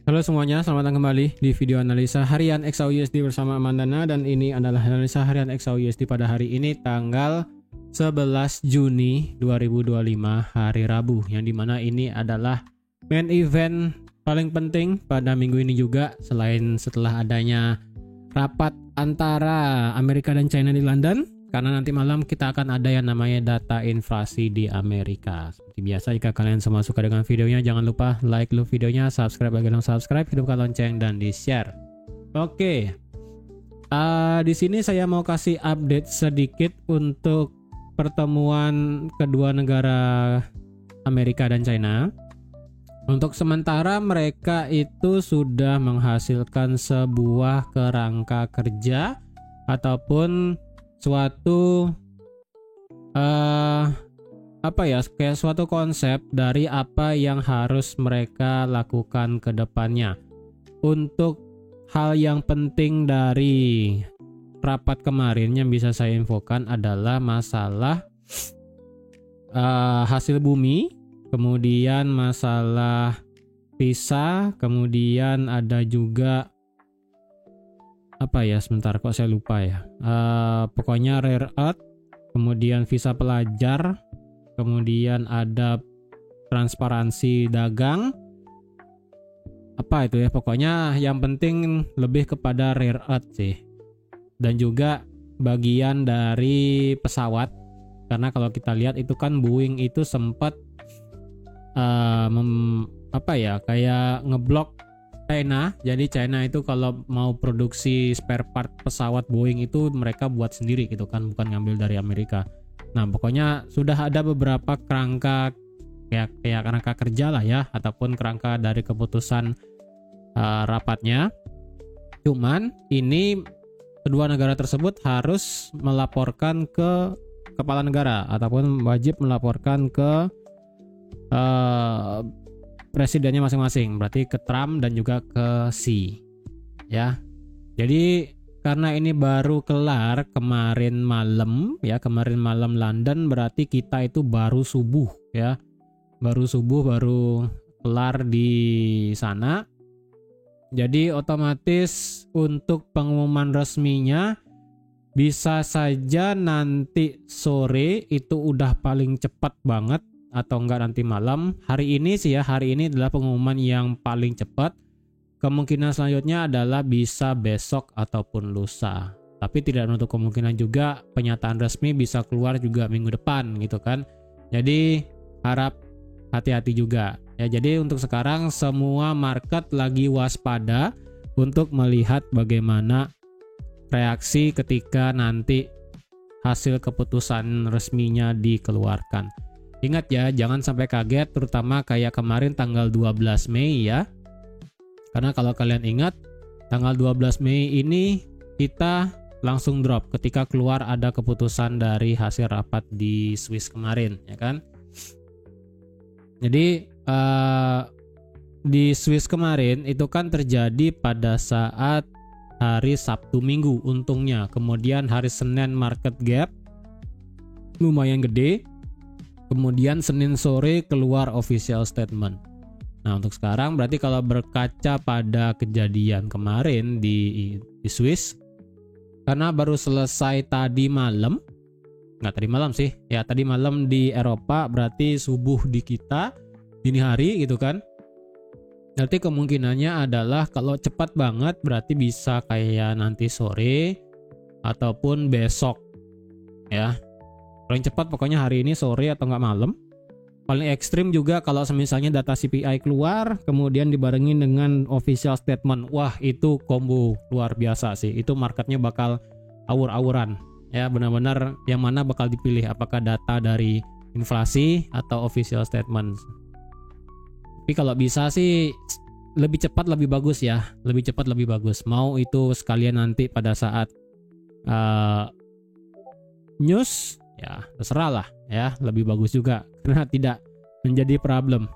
Halo semuanya, selamat datang kembali di video analisa harian XAUUSD bersama Amandana, dan ini adalah analisa harian XAUUSD pada hari ini tanggal 11 Juni 2025 hari Rabu, yang dimana ini adalah main event paling penting pada minggu ini juga, selain setelah adanya rapat antara Amerika dan China di London, karena nanti malam kita akan ada yang namanya data inflasi di Amerika. Seperti biasa, jika kalian semua suka dengan videonya, jangan lupa like dulu videonya, subscribe bagi yang subscribe, hidupkan lonceng, dan di share. Oke, di sini saya mau kasih update sedikit untuk pertemuan kedua negara Amerika dan China. Untuk sementara mereka itu sudah menghasilkan sebuah kerangka kerja ataupun suatu kayak suatu konsep dari apa yang harus mereka lakukan ke depannya. Untuk hal yang penting dari rapat kemarin yang bisa saya infokan adalah masalah hasil bumi, kemudian masalah visa, kemudian ada juga sebentar kok saya lupa ya. Pokoknya rare earth, kemudian visa pelajar, kemudian ada transparansi dagang. Apa itu ya? Pokoknya yang penting lebih kepada rare earth sih. Dan juga bagian dari pesawat. Karena kalau kita lihat itu kan Boeing itu sempat kayak ngeblok China. Jadi China itu kalau mau produksi spare part pesawat Boeing itu mereka buat sendiri gitu kan, bukan ngambil dari Amerika. Nah, pokoknya sudah ada beberapa kerangka kayak kerangka kerja lah ya, ataupun kerangka dari keputusan rapatnya. Cuman ini kedua negara tersebut harus melaporkan ke kepala negara ataupun wajib melaporkan ke presidennya masing-masing, berarti ke Trump dan juga ke Xi ya. Jadi karena ini baru kelar kemarin malam London, berarti kita itu baru subuh baru kelar di sana. Jadi otomatis untuk pengumuman resminya bisa saja nanti sore, itu udah paling cepat banget, atau enggak nanti malam. Hari ini adalah pengumuman yang paling cepat. Kemungkinan selanjutnya adalah bisa besok ataupun lusa. Tapi tidak menutup kemungkinan juga pernyataan resmi bisa keluar juga minggu depan gitu kan. Jadi harap hati-hati juga. Ya, jadi untuk sekarang semua market lagi waspada untuk melihat bagaimana reaksi ketika nanti hasil keputusan resminya dikeluarkan. Ingat ya, jangan sampai kaget, terutama kayak kemarin tanggal 12 Mei ya. Karena kalau kalian ingat, tanggal 12 Mei ini kita langsung drop ketika keluar ada keputusan dari hasil rapat di Swiss kemarin, ya kan? Jadi di Swiss kemarin itu kan terjadi pada saat hari Sabtu Minggu untungnya. Kemudian hari Senin market gap lumayan gede. Kemudian Senin sore keluar official statement. Nah, untuk sekarang berarti kalau berkaca pada kejadian kemarin di Swiss, karena baru selesai tadi malam di Eropa, berarti subuh di kita, dini hari gitu kan. Nanti kemungkinannya adalah kalau cepat banget berarti bisa kayak nanti sore ataupun besok ya. Paling cepat pokoknya hari ini sore atau nggak malam. Paling ekstrim juga kalau misalnya data CPI keluar kemudian dibarengin dengan official statement. Wah, itu combo luar biasa sih. Itu marketnya bakal awur-awuran ya, benar-benar yang mana bakal dipilih, apakah data dari inflasi atau official statement. Tapi kalau bisa sih lebih cepat lebih bagus ya, lebih cepat lebih bagus. Mau itu sekalian nanti pada saat news ya terserah lah ya, lebih bagus juga karena tidak menjadi problem.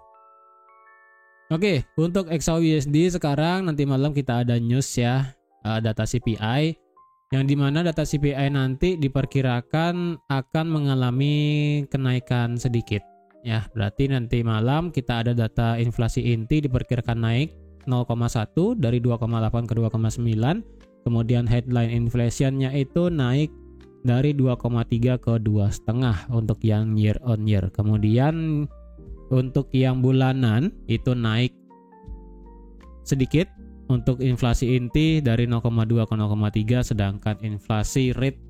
Oke, untuk XAUUSD sekarang nanti malam kita ada news ya, data CPI, yang dimana data CPI nanti diperkirakan akan mengalami kenaikan sedikit ya. Berarti nanti malam kita ada data inflasi inti diperkirakan naik 0,1 dari 2,8 ke 2,9. Kemudian headline inflation-nya itu naik dari 2,3 ke 2,5 untuk yang year on year. Kemudian untuk yang bulanan itu naik sedikit untuk inflasi inti dari 0,2 ke 0,3, sedangkan inflasi rate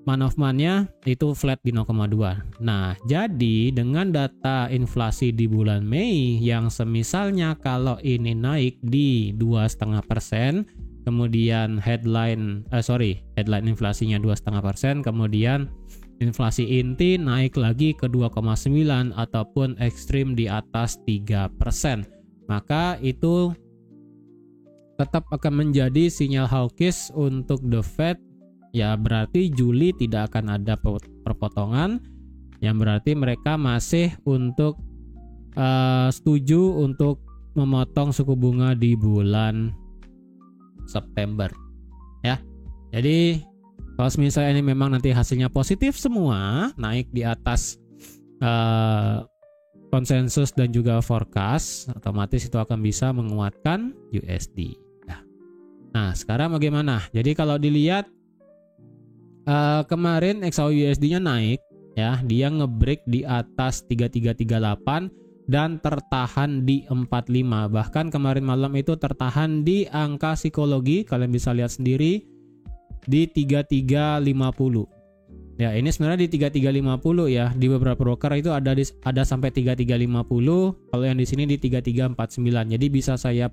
month of month-nya itu flat di 0,2. Nah, jadi dengan data inflasi di bulan Mei yang semisalnya kalau ini naik di 2,5%, kemudian headline inflasinya 2,5%, kemudian inflasi inti naik lagi ke 2,9 ataupun ekstrim di atas 3%, maka itu tetap akan menjadi sinyal hawkish untuk the Fed. Ya, berarti Juli tidak akan ada perpotongan, yang berarti mereka masih untuk setuju untuk memotong suku bunga di bulan September, ya. Jadi kalau misalnya ini memang nanti hasilnya positif semua, naik di atas konsensus dan juga forecast, otomatis itu akan bisa menguatkan USD. Nah, sekarang bagaimana? Jadi kalau dilihat kemarin XAUUSD-nya naik, ya, dia ngebreak di atas 3338 dan tertahan di 45. Bahkan kemarin malam itu tertahan di angka psikologi, kalian bisa lihat sendiri di 3350. Ya, ini sebenarnya di 3350 ya. Di beberapa broker itu ada sampai 3350. Kalau yang di sini di 3349. Jadi bisa saya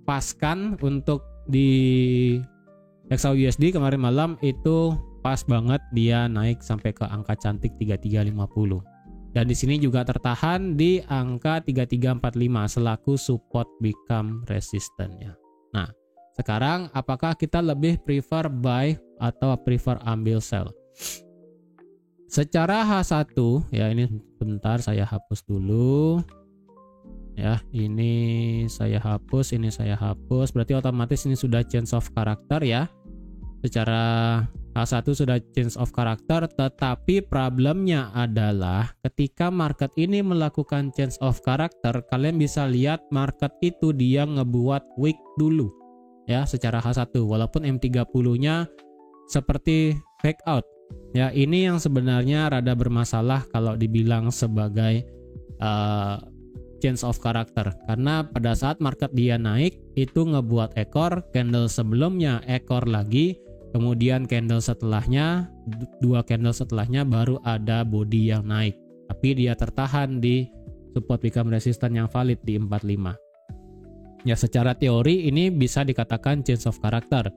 paskan untuk di XAUUSD kemarin malam itu pas banget, dia naik sampai ke angka cantik 3350. Dan di sini juga tertahan di angka 3345 selaku support become resistance ya. Nah, sekarang apakah kita lebih prefer buy atau prefer ambil sell? Secara H1 ya, ini bentar saya hapus dulu. Ya, ini saya hapus, ini saya hapus. Berarti otomatis ini sudah change of character ya. Secara H1 sudah change of character, tetapi problemnya adalah ketika market ini melakukan change of character, kalian bisa lihat market itu dia ngebuat wick dulu ya secara H1, walaupun M30-nya seperti fake out. Ya, ini yang sebenarnya rada bermasalah kalau dibilang sebagai change of character, karena pada saat market dia naik itu ngebuat ekor, candle sebelumnya ekor lagi, kemudian candle setelahnya, dua candle setelahnya baru ada body yang naik, tapi dia tertahan di support become resistance yang valid di 45. Ya, secara teori ini bisa dikatakan change of character.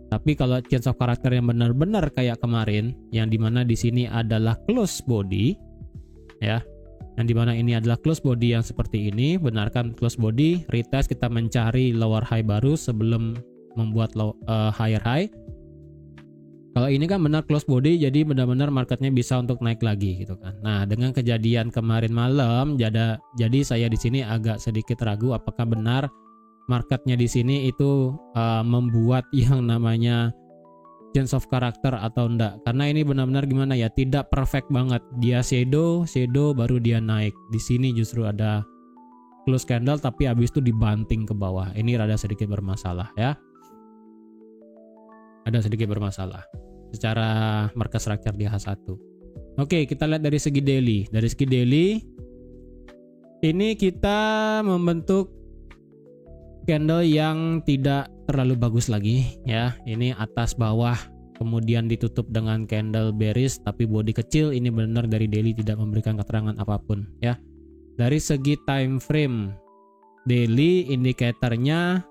Tapi kalau change of character yang benar-benar kayak kemarin, yang dimana di sini adalah close body, ya, yang dimana ini adalah close body yang seperti ini, benarkan close body, retest, kita mencari lower high baru sebelum membuat higher high. Kalau ini kan benar close body, jadi benar-benar marketnya bisa untuk naik lagi gitu kan. Nah, dengan kejadian kemarin malam, jadi saya di sini agak sedikit ragu apakah benar marketnya di sini itu membuat yang namanya change of character atau enggak, karena ini benar-benar gimana ya, tidak perfect banget. Dia shadow baru dia naik. Di sini justru ada close candle tapi habis itu dibanting ke bawah. Ini rada sedikit bermasalah ya. Ada sedikit bermasalah secara market structure di H1. Oke, kita lihat dari segi daily. Dari segi daily ini kita membentuk candle yang tidak terlalu bagus lagi ya. Ini atas bawah, kemudian ditutup dengan candle bearish tapi body kecil. Ini benar dari daily tidak memberikan keterangan apapun ya. Dari segi time frame daily, indikatornya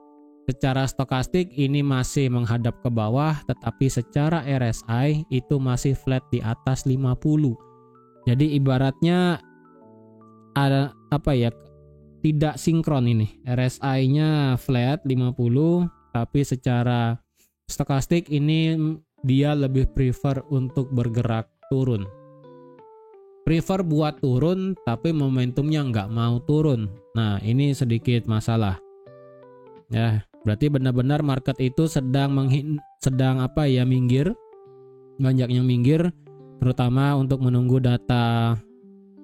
secara stokastik ini masih menghadap ke bawah, tetapi secara RSI itu masih flat di atas 50. Jadi ibaratnya ada apa ya, tidak sinkron ini. RSI-nya flat 50, tapi secara stokastik ini dia lebih prefer untuk bergerak turun. Prefer buat turun, tapi momentumnya nggak mau turun. Nah, ini sedikit masalah. Ya, berarti benar-benar market itu sedang minggir, banyak yang minggir, terutama untuk menunggu data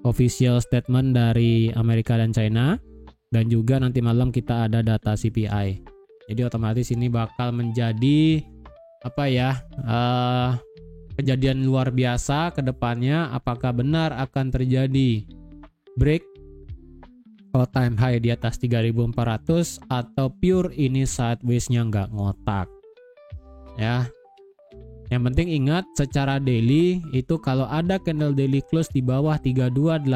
official statement dari Amerika dan China, dan juga nanti malam kita ada data CPI. Jadi otomatis ini bakal menjadi kejadian luar biasa ke depannya. Apakah benar akan terjadi break all time high di atas 3.400 atau pure ini sideways-nya nggak ngotak ya. Yang penting ingat secara daily itu kalau ada candle daily close di bawah 3285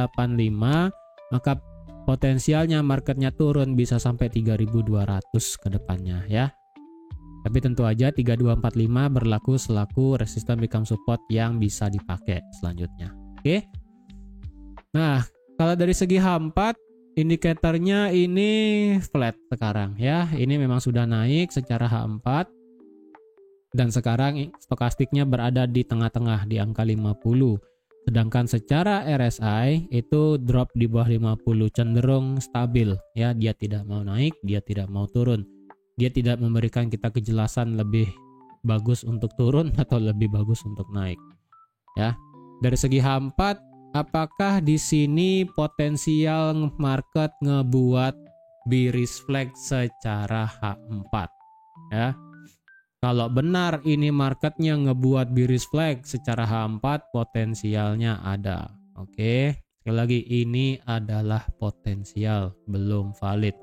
maka potensialnya marketnya turun bisa sampai 3.200 ke depannya ya. Tapi tentu aja 3245 berlaku selaku resistance become support yang bisa dipakai selanjutnya. Oke. Nah, kalau dari segi H4 indikatornya ini flat sekarang ya. Ini memang sudah naik secara H4 dan sekarang stokastiknya berada di tengah-tengah di angka 50. Sedangkan secara RSI itu drop di bawah 50, cenderung stabil ya. Dia tidak mau naik, dia tidak mau turun. Dia tidak memberikan kita kejelasan lebih bagus untuk turun atau lebih bagus untuk naik. Ya. Dari segi H4, apakah di sini potensial market ngebuat bearish flag secara H4? Ya. Kalau benar ini marketnya ngebuat bearish flag secara H4, potensialnya ada. Oke. Sekali lagi ini adalah potensial, belum valid.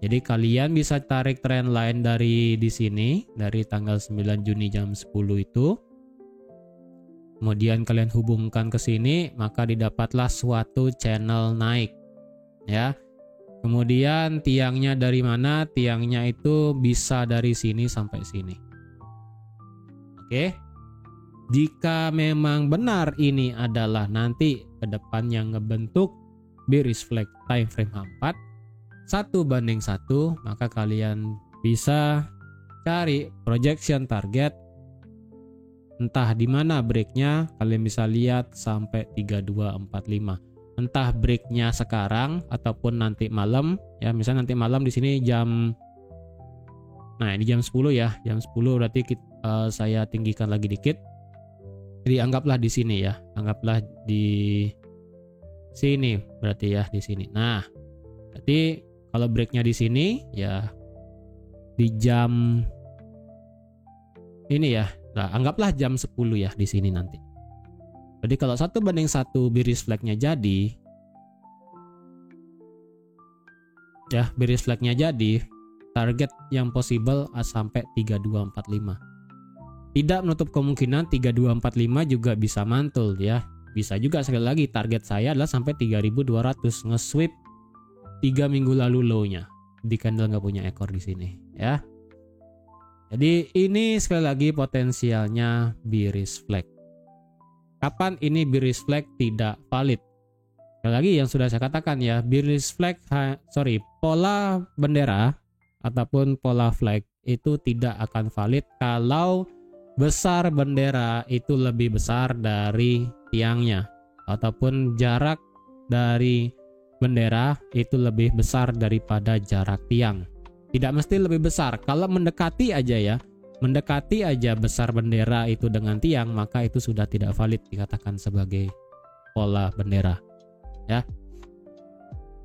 Jadi kalian bisa tarik trend line dari di sini, dari tanggal 9 Juni jam 10 itu. Kemudian kalian hubungkan ke sini, maka didapatlah suatu channel naik. Ya. Kemudian tiangnya dari mana? Tiangnya itu bisa dari sini sampai sini. Oke. Jika memang benar ini adalah nanti ke depan yang ngebentuk bearish flag time frame H4 1:1, maka kalian bisa cari projection target entah di mana breaknya. Kalian bisa lihat sampai 3245. Entah breaknya sekarang ataupun nanti malam ya. Misalnya nanti malam di sini ini jam 10 ya. Jam 10 berarti saya tinggikan lagi dikit. Jadi anggaplah di sini ya. Anggaplah di sini berarti ya, di sini. Nah, berarti kalau breaknya di sini ya di jam ini ya. Nah, anggaplah jam 10 ya di sini nanti. Jadi kalau 1:1 bearish flagnya jadi ya, bearish flagnya jadi, target yang possible sampai 3245. Tidak menutup kemungkinan 3245 juga bisa mantul ya. Bisa juga, sekali lagi target saya adalah sampai 3200, nge-sweep 3 minggu lalu low-nya. Di candle nggak punya ekor di sini ya. Jadi ini sekali lagi potensialnya bearish flag. Kapan ini bearish flag tidak valid? Sekali lagi yang sudah saya katakan ya, bearish flag pola bendera ataupun pola flag itu tidak akan valid kalau besar bendera itu lebih besar dari tiangnya, ataupun jarak dari bendera itu lebih besar daripada jarak tiang. Tidak mesti lebih besar, kalau mendekati aja besar bendera itu dengan tiang, maka itu sudah tidak valid dikatakan sebagai pola bendera ya.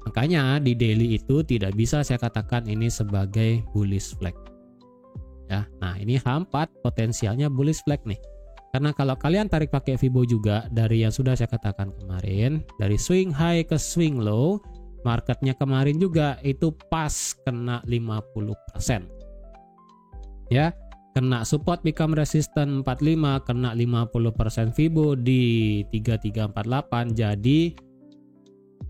Makanya di daily itu tidak bisa saya katakan ini sebagai bullish flag ya. Nah, ini H4 potensialnya bullish flag nih. Karena kalau kalian tarik pakai Fibo juga dari yang sudah saya katakan kemarin, dari swing high ke swing low, marketnya kemarin juga itu pas kena 50%. Ya, kena support become resistance 45, kena 50% Fibo di 3348. Jadi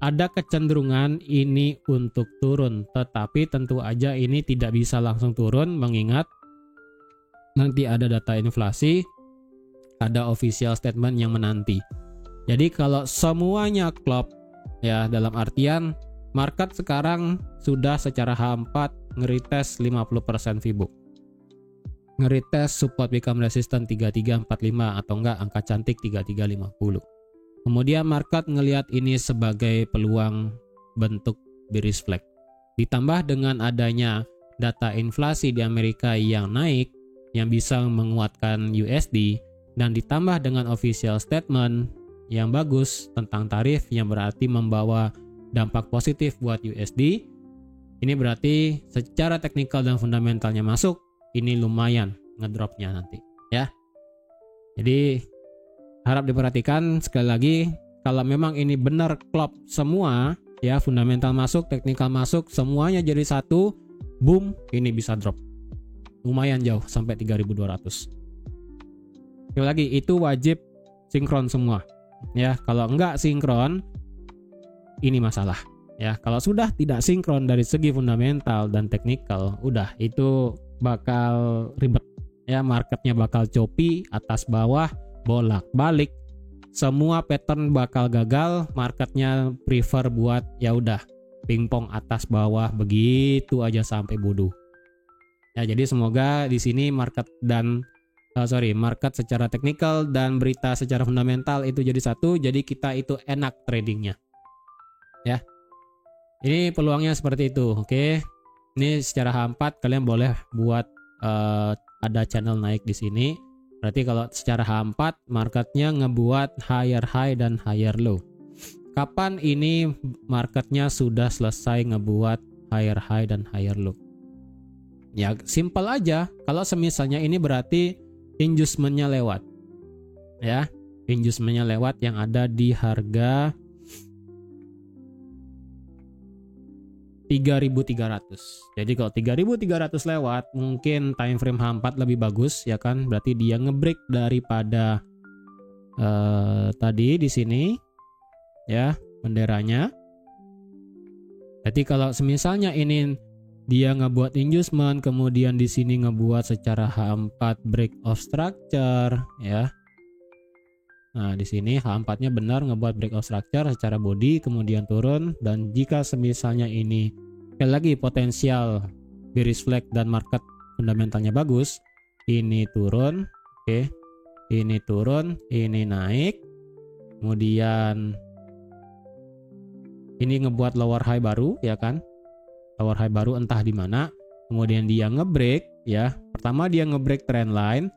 ada kecenderungan ini untuk turun, tetapi tentu aja ini tidak bisa langsung turun mengingat nanti ada data inflasi, ada official statement yang menanti. Jadi kalau semuanya klop ya, dalam artian market sekarang sudah secara H4 ngeretest 50% Fibo. Ngeretest support become resistance 3345 atau enggak angka cantik 3350. Kemudian market ngelihat ini sebagai peluang bentuk bearish flag. Ditambah dengan adanya data inflasi di Amerika yang naik, yang bisa menguatkan USD, dan ditambah dengan official statement yang bagus tentang tarif yang berarti membawa dampak positif buat USD. Ini berarti secara teknikal dan fundamentalnya masuk, ini lumayan ngedropnya nanti ya. Jadi harap diperhatikan sekali lagi, kalau memang ini benar klop semua ya, fundamental masuk, teknikal masuk, semuanya jadi satu, boom, ini bisa drop lumayan jauh sampai 3.200. Sekali lagi itu wajib sinkron semua ya. Kalau enggak sinkron ini masalah ya. Kalau sudah tidak sinkron dari segi fundamental dan teknikal, udah itu bakal ribet ya, marketnya bakal choppy, atas bawah, bolak-balik, semua pattern bakal gagal, marketnya prefer buat ya udah pingpong atas bawah begitu aja sampai bodoh. Ya, jadi semoga di sini market secara teknikal dan berita secara fundamental itu jadi satu, jadi kita itu enak tradingnya. Ya. Ini peluangnya seperti itu, oke. Ini secara H4 kalian boleh buat ada channel naik di sini. Berarti kalau secara H4 marketnya ngebuat higher high dan higher low. Kapan ini marketnya sudah selesai ngebuat higher high dan higher low? Ya simple aja. Kalau semisalnya ini berarti inducementnya lewat. Ya, inducementnya lewat yang ada di harga 3.300. Jadi kalau 3.300 lewat, mungkin time frame H4 lebih bagus ya kan? Berarti dia ngebreak daripada tadi di sini ya benderanya. Jadi kalau semisalnya ini dia ngebuat inducement, kemudian di sini ngebuat secara H4 break of structure ya. Nah, di sini H4-nya benar ngebuat break of structure secara body, kemudian turun, dan jika semisalnya ini sekali lagi potensial bearish flag dan market fundamentalnya bagus, ini turun, oke. Ini turun, ini naik. Kemudian ini ngebuat lower high baru ya kan? Lower high baru entah di mana. Kemudian dia ngebreak ya. Pertama dia ngebreak trend line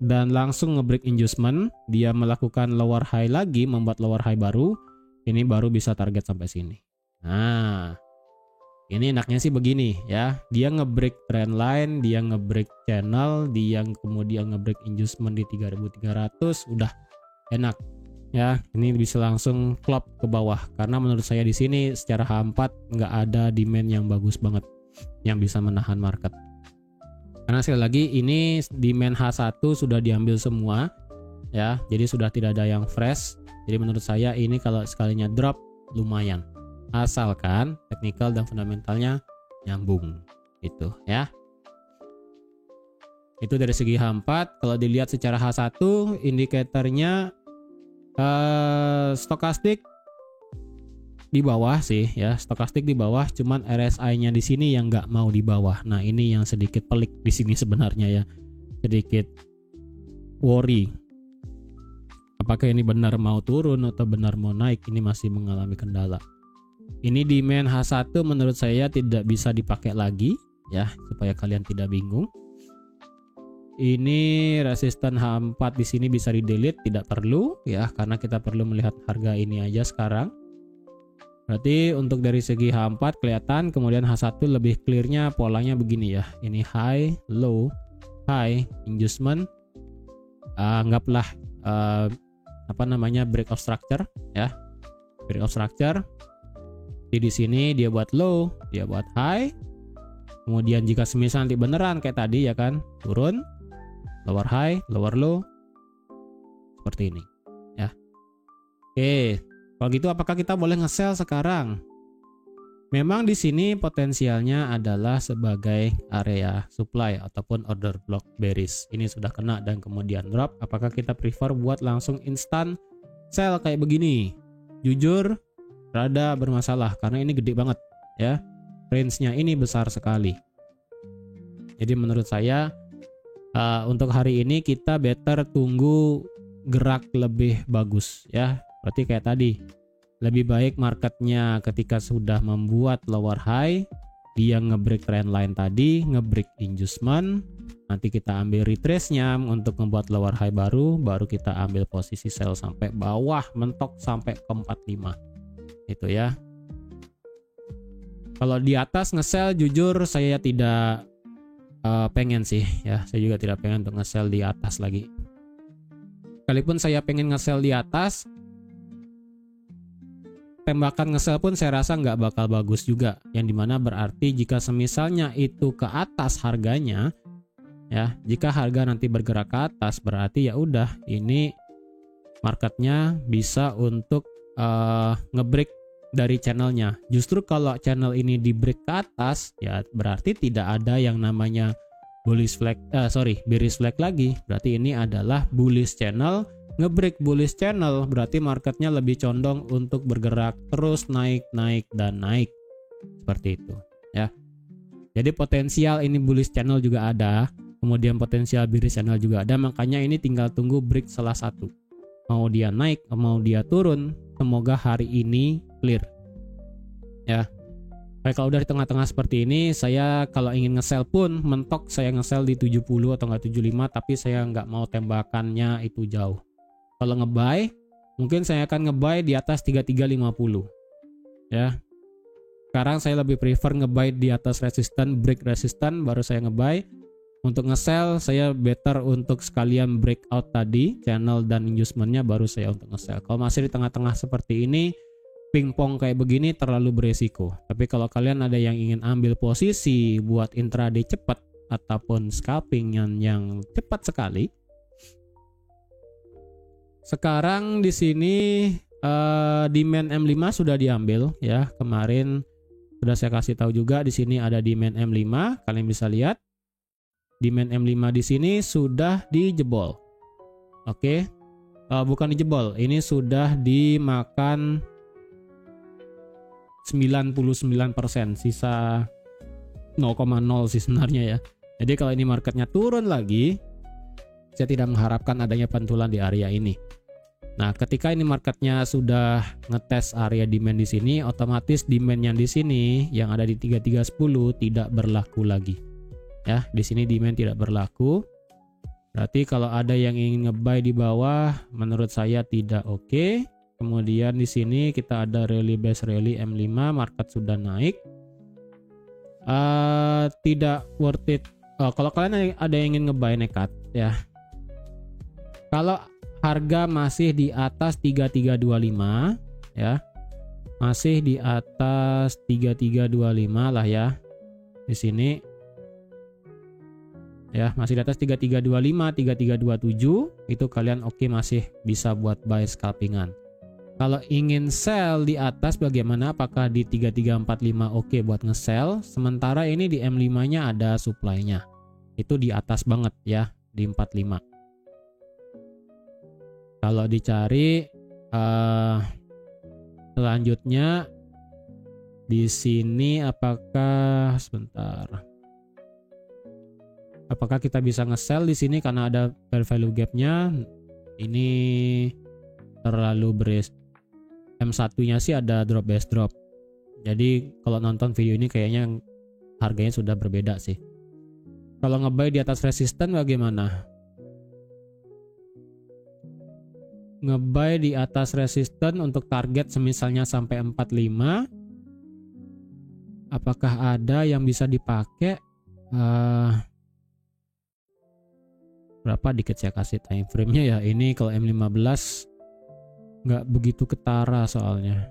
dan langsung ngebreak inducement, dia melakukan lower high lagi, membuat lower high baru, ini baru bisa target sampai sini. Nah, ini enaknya sih begini ya, dia ngebreak trend line, dia ngebreak channel, dia kemudian ngebreak inducement di 3.300, udah enak ya. Ini bisa langsung klop ke bawah, karena menurut saya di sini secara H4 nggak ada demand yang bagus banget yang bisa menahan market. Karena sekali lagi ini demand H1 sudah diambil semua ya, jadi sudah tidak ada yang fresh. Jadi menurut saya ini kalau sekalinya drop lumayan, asalkan teknikal dan fundamentalnya nyambung gitu ya. Itu dari segi H4. Kalau dilihat secara H1 indikatornya stokastik di bawah sih ya, stokastik di bawah, cuman RSI-nya di sini yang nggak mau di bawah. Nah, ini yang sedikit pelik di sini sebenarnya ya, sedikit worry. Apakah ini benar mau turun atau benar mau naik? Ini masih mengalami kendala. Ini demand H1 menurut saya tidak bisa dipakai lagi ya, supaya kalian tidak bingung. Ini resisten H4 di sini bisa di delete, tidak perlu ya, karena kita perlu melihat harga ini aja sekarang. Berarti untuk dari segi H4 kelihatan, kemudian H1 lebih clearnya polanya begini ya. Ini high, low, high, inducement. Anggaplah break of structure ya. Break of structure. Di sini dia buat low, dia buat high. Kemudian jika semisal nanti beneran kayak tadi ya kan, turun, lower high, lower low. Seperti ini ya. Oke. Kalau gitu apakah kita boleh nge-sell sekarang? Memang di sini potensialnya adalah sebagai area supply ataupun order block bearish. Ini sudah kena dan kemudian drop. Apakah kita prefer buat langsung instan sell kayak begini? Jujur rada bermasalah karena ini gede banget ya. Range-nya ini besar sekali. Jadi menurut saya untuk hari ini kita better tunggu gerak lebih bagus ya. Berarti kayak tadi, lebih baik marketnya ketika sudah membuat lower high, dia ngebreak trend line tadi, ngebreak inducement, Nanti kita ambil retrace-nya untuk membuat lower high baru kita ambil posisi sell sampai bawah, mentok sampai ke 45. Itu ya. Kalau di atas nge-sell jujur saya tidak pengen sih ya. Saya juga tidak pengen untuk nge-sell di atas lagi. Sekalipun saya pengen nge-sell di atas, tembakan nge-sell pun saya rasa nggak bakal bagus juga. Yang dimana berarti jika semisalnya itu ke atas harganya, ya, jika harga nanti bergerak ke atas berarti ya udah ini marketnya bisa untuk nge-break dari channelnya. Justru kalau channel ini di break ke atas ya berarti tidak ada yang namanya bearish flag lagi. Berarti ini adalah bullish channel. Nge-break bullish channel berarti marketnya lebih condong untuk bergerak terus naik dan naik seperti itu ya. Jadi potensial ini bullish channel juga ada, kemudian potensial bearish channel juga ada, makanya ini tinggal tunggu break salah satu. Mau dia naik, mau dia turun, semoga hari ini clear. Ya. Baik, kalau udah di tengah-tengah seperti ini, saya kalau ingin nge-sell pun mentok saya nge-sell di 70 atau enggak 75, tapi saya nggak mau tembakannya itu jauh. Kalau nge-buy, mungkin saya akan nge-buy di atas 3350. Ya. Sekarang saya lebih prefer nge-buy di atas resisten, break resisten baru saya nge-buy. Untuk nge-sell saya better untuk sekalian breakout tadi channel dan inducementnya baru saya untuk nge-sell. Kalau masih di tengah-tengah seperti ini, pingpong kayak begini terlalu beresiko. Tapi kalau kalian ada yang ingin ambil posisi buat intraday cepat ataupun scalping yang cepat sekali, sekarang di sini demand M5 sudah diambil ya. Kemarin sudah saya kasih tahu juga di sini ada demand M5, kalian bisa lihat. Demand M5 di sini sudah dijebol. Oke. Bukan dijebol, ini sudah dimakan 99%, sisa 0,0 sih sebenarnya ya. Jadi kalau ini marketnya turun lagi, saya tidak mengharapkan adanya pantulan di area ini. Nah, ketika ini marketnya sudah ngetes area demand di sini, otomatis demand yang di sini yang ada di 3310 tidak berlaku lagi. Ya, di sini demand tidak berlaku. Berarti kalau ada yang ingin nge-buy di bawah, menurut saya tidak oke. Kemudian di sini kita ada rally base rally M5, market sudah naik. Tidak worth it. Kalau kalian ada yang ingin nge-buy nekat ya. Kalau harga masih di atas 3325 ya. Masih di atas 3325 lah ya. Di sini ya, masih di atas 3325, 3327 itu kalian oke masih bisa buat buy scalpingan. Kalau ingin sell di atas bagaimana? Apakah di 3345 oke buat nge-sell? Sementara ini di M5-nya ada supply-nya. Itu di atas banget ya, di 45. Kalau dicari selanjutnya di sini apakah apakah kita bisa nge-sell di sini karena ada fair value gap-nya? Ini terlalu M1-nya sih ada drop base drop. Jadi kalau nonton video ini kayaknya harganya sudah berbeda sih. Kalau nge-buy di atas resisten bagaimana? Nge-buy di atas resisten untuk target semisalnya sampai 45. Apakah ada yang bisa dipakai? Berapa dikit saya kasih time frame-nya ya. Ini kalau M15 nggak begitu ketara soalnya.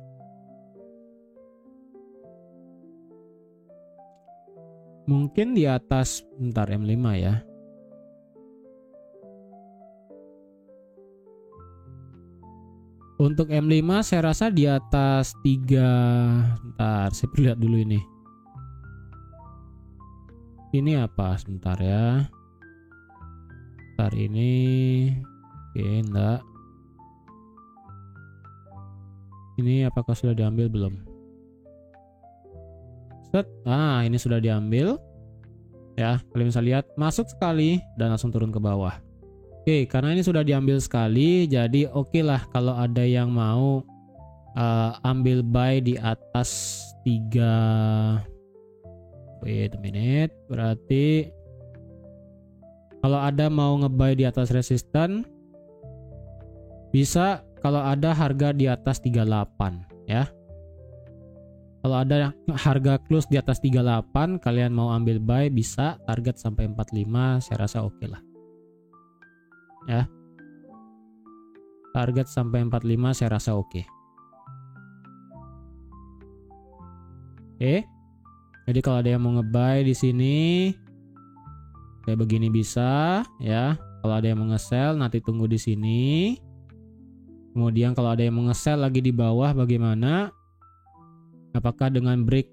Mungkin di atas bentar M5 ya. Untuk M5 saya rasa di atas 3. Bentar, saya lihat dulu ini. Ini apa? Sebentar ya. Bentar ini. Oke, enggak. Ini apakah sudah diambil belum? Set. Ini sudah diambil. Ya, kalian bisa lihat masuk sekali dan langsung turun ke bawah. Oke, karena ini sudah diambil sekali, jadi oke lah kalau ada yang mau ambil buy di atas 3. Wait a minute, berarti Kalau ada mau nge-buy di atas resisten, bisa kalau ada harga di atas 38 ya. Kalau ada harga close di atas 38, kalian mau ambil buy bisa, target sampai 45 saya rasa oke lah. Ya. Target sampai 45 saya rasa oke. Oke. Jadi kalau ada yang mau nge-buy di sini kayak begini bisa ya. Kalau ada yang mau nge-sell nanti tunggu di sini. Kemudian kalau ada yang mau nge-sell lagi di bawah bagaimana? Apakah dengan break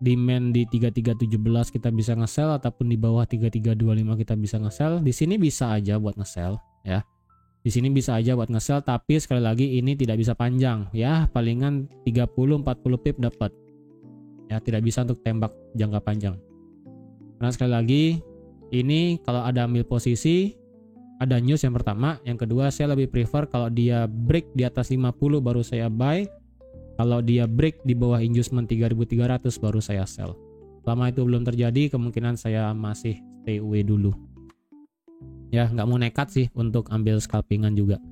demand di 3317 kita bisa nge-sell ataupun di bawah 3325 kita bisa nge-sell? Di sini bisa aja buat nge-sell ya. Di sini bisa aja buat nge-sell, tapi sekali lagi ini tidak bisa panjang ya, palingan 30-40 pip dapat. Ya, tidak bisa untuk tembak jangka panjang. Karena sekali lagi ini kalau ada ambil posisi, ada news yang pertama, yang kedua saya lebih prefer kalau dia break di atas 50 baru saya buy. Kalau dia break di bawah inducement 3300 baru saya sell. Selama itu belum terjadi, kemungkinan saya masih stay away dulu. Ya, nggak mau nekat sih untuk ambil scalpingan juga.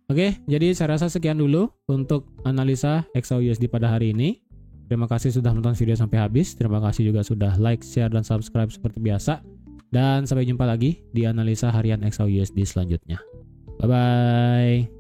Oke, jadi saya rasa sekian dulu untuk analisa XAUUSD pada hari ini. Terima kasih sudah menonton video sampai habis. Terima kasih juga sudah like, share, dan subscribe seperti biasa. Dan sampai jumpa lagi di analisa harian XAUUSD selanjutnya. Bye-bye.